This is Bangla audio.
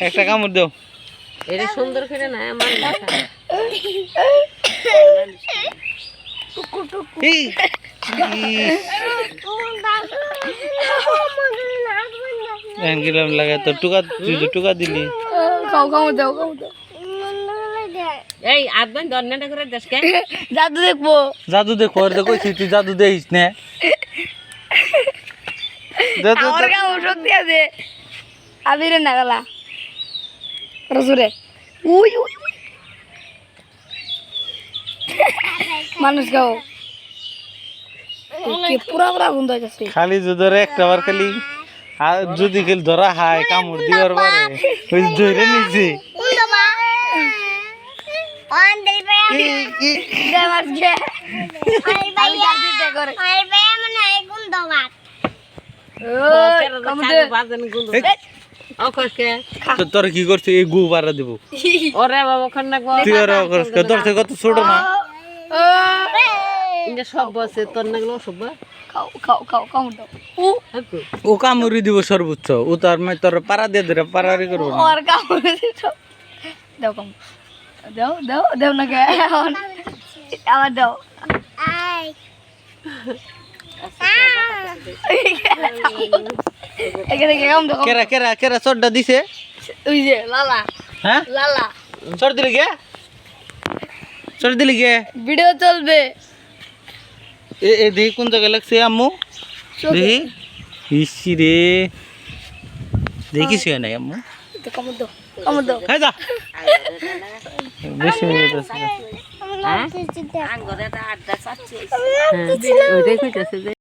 একটা কামড় দাও। এটা সুন্দর করে না আমার গেলাম লাগা তো টুকা, তুই তো টুকা দিলি। কামড় দাও এই আদবান দন্নাটা করে দেশকে জাদু দেখবো। জাদু দেখো, আর কইছি তুই জাদু দেখিস না। আমার কামড় শক্তি আছে। আবিরে নাগালা রসুরে উই উই মানুষ গাও পুরা পুরা বন্ধ হয়ে যাচ্ছে। খালি যদি একটা বার খালি আর যদি খেল ধরা হায় কামড় দিবার পারে ওই ধরে নিছে। তোর কি করছিস? এই গু পাড়া দেবো। ওরে বাবা খন্না তুই আর তোর থেকে কত ছোট না। ইন্দে সব বসে তোর নাগলো সব খাও খাও খাও কামড় দাও। ও কামড়ি দিব সর্বোচ্চ। ও তার মানে তোর পাড়া দিয়ে ধরে পাড়ারি করবো না। ওর কামড় দাও কামড় দাও দাও দাও না কে আবার দাও। কেরা কেরা কেরা চটটা দিছে? ওই যে লালা হ্যাঁ লালা চট দিলি গে? চট দিলি গে? ভিডিও চলবে। এ দেখি কোন জায়গায় লাগছে আম্মু? দেখি ইসি রে, দেখিস নাই আম্মু? কামড় দাও কামড় দাও। হ্যাঁ যা বেশি হয়ে যাচ্ছে। আঙ্গরে আড্ডা চাচ্ছে ওইটাই কইতাছে যে